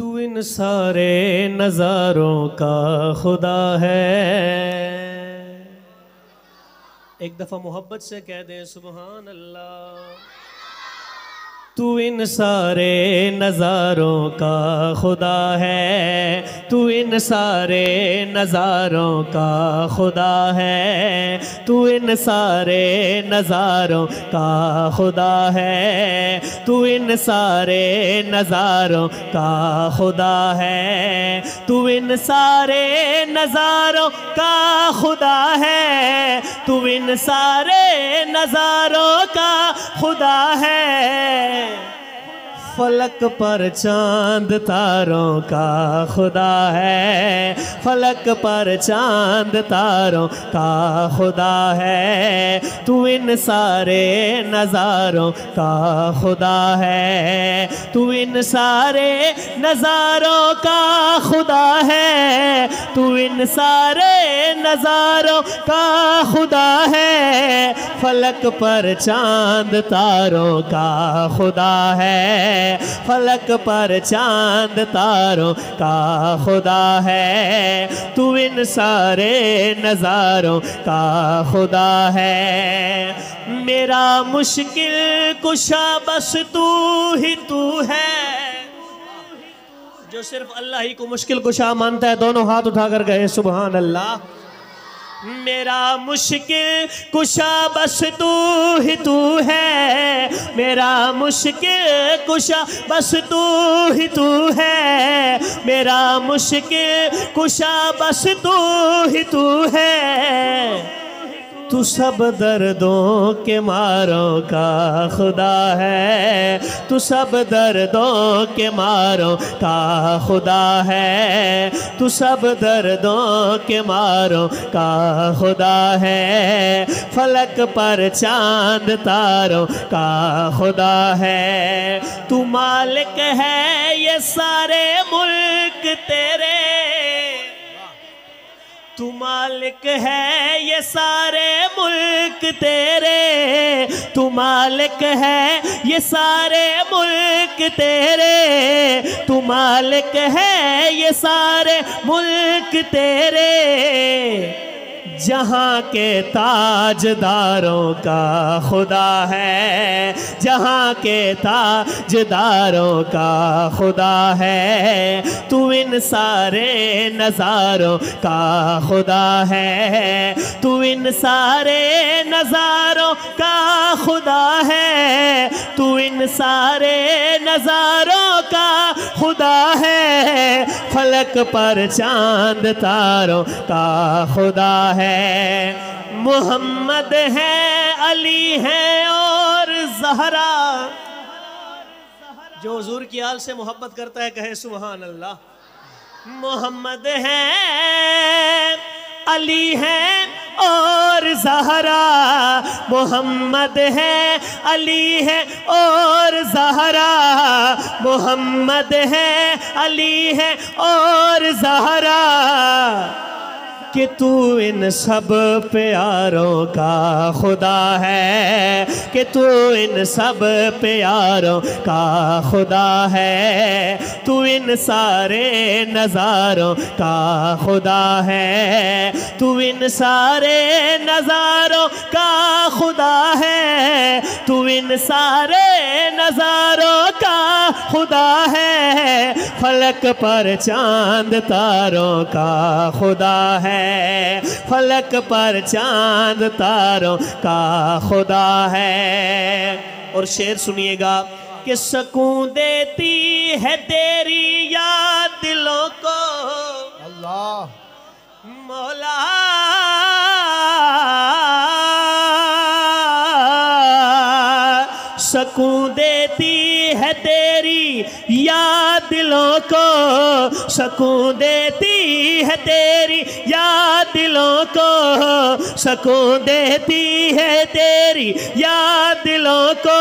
तू इन सारे नज़ारों का खुदा है। एक दफ़ा मोहब्बत से कह दें सुबहान अल्लाह। तू इन सारे नज़ारों का खुदा है, तू इन सारे नज़ारों का खुदा है, तू इन सारे नज़ारों का खुदा है, तू इन सारे नज़ारों का खुदा है, तू इन सारे नज़ारों का खुदा है, तू इन सारे नज़ारों का खुदा है। फलक पर चांद तारों का खुदा है, फलक पर चांद तारों का खुदा है, तू इन सारे नज़ारों का खुदा है, तू इन सारे नज़ारों का खुदा है, तू इन सारे नज़ारों का खुदा है। फलक पर चांद तारों का खुदा है, फलक पर चांद तारों का खुदा है, तू इन सारे नज़ारों का खुदा है। मेरा मुश्किल कुशा बस तू ही तू है। जो सिर्फ अल्लाह ही को मुश्किल कुशा मानता है दोनों हाथ उठाकर गए सुबहान अल्लाह। मेरा मुश्किल कुशा बस तू ही तू है, मेरा मुश्किल कुशा बस तू ही तू है, मेरा मुश्किल कुशा बस तू ही तू है। तू सब दर्दों के मारों का खुदा है, तू सब दर्दों के मारों का खुदा है, तू सब दर्दों के मारों का खुदा है। फलक पर चांद तारों का खुदा है, तू मालिक है ये सारे मुल्क तेरे, तू मालिक है ये सारे मुल्क तेरे, तू मालिक है ये सारे मुल्क तेरे, तू मालिक है ये सारे मुल्क तेरे। जहाँ के ताजदारों का खुदा है, जहाँ के ताजदारों का खुदा है, तू इन सारे नज़ारों का खुदा है, तू इन सारे नज़ारों का खुदा है, तू इन सारे नज़ारों का खुदा है। फलक पर चांद तारों का खुदा है। मोहम्मद है, अली है और ज़हरा। जो हुजूर की आल से मोहब्बत करता है कहे सुभान अल्लाह। मोहम्मद है, अली है और ज़हरा, मोहम्मद है, अली है और ज़हरा, मोहम्मद है, अली है और ज़हरा। कि तू इन सब प्यारों का खुदा है, कि तू इन सब प्यारों का खुदा है, तू इन सारे नज़ारों का खुदा है, तू इन सारे नज़ारों का खुदा है, तू इन सारे नज़ारों का खुदा है। फलक पर चांद तारों का खुदा है, फलक पर चांद तारों का खुदा है। और शेर सुनिएगा कि सकून देती है तेरी याद दिलों को अल्लाह मौला, सकून देती है तेरी याद दिलों को, सकून देती है तेरी याद दिलों को, सकून देती है तेरी याद दिलों को।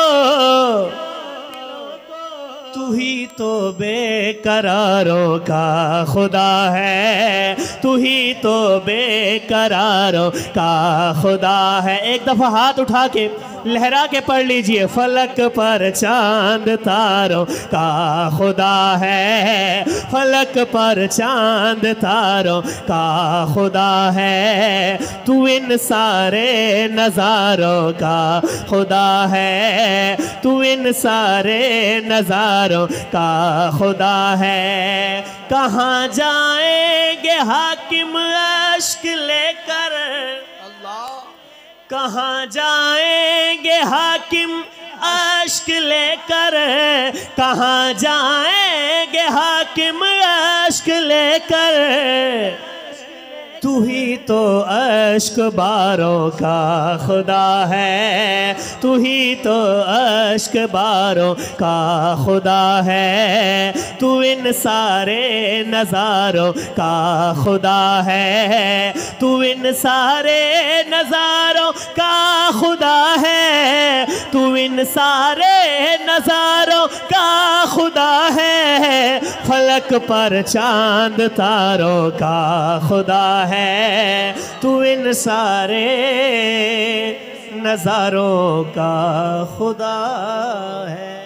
तू ही तो बेकरारों का खुदा है, तू ही तो बेकरारों का खुदा है। एक दफ़ा हाथ उठा के लहरा के पढ़ लीजिए, फलक पर चांद तारों का खुदा है, फलक पर चांद तारों का खुदा है, तू इन सारे नज़ारों का खुदा है, तू इन सारे नज़ारों का खुदा है। कहाँ जाएंगे हाकिम अश्क लेकर, कहाँ जाएंगे हाकिम अश्क लेकर, कहाँ जाएंगे हाकिम अश्क लेकर, तू ही तो अश्क बारों का खुदा है, तू ही तो अश्क बारों का खुदा है, तू इन सारे नज़ारों का खुदा है, तू इन सारे नज़ारों का खुदा है, तू इन सारे नज़ारों का खुदा है। फलक पर चांद तारों का खुदा है, तू इन सारे नज़ारों का खुदा है।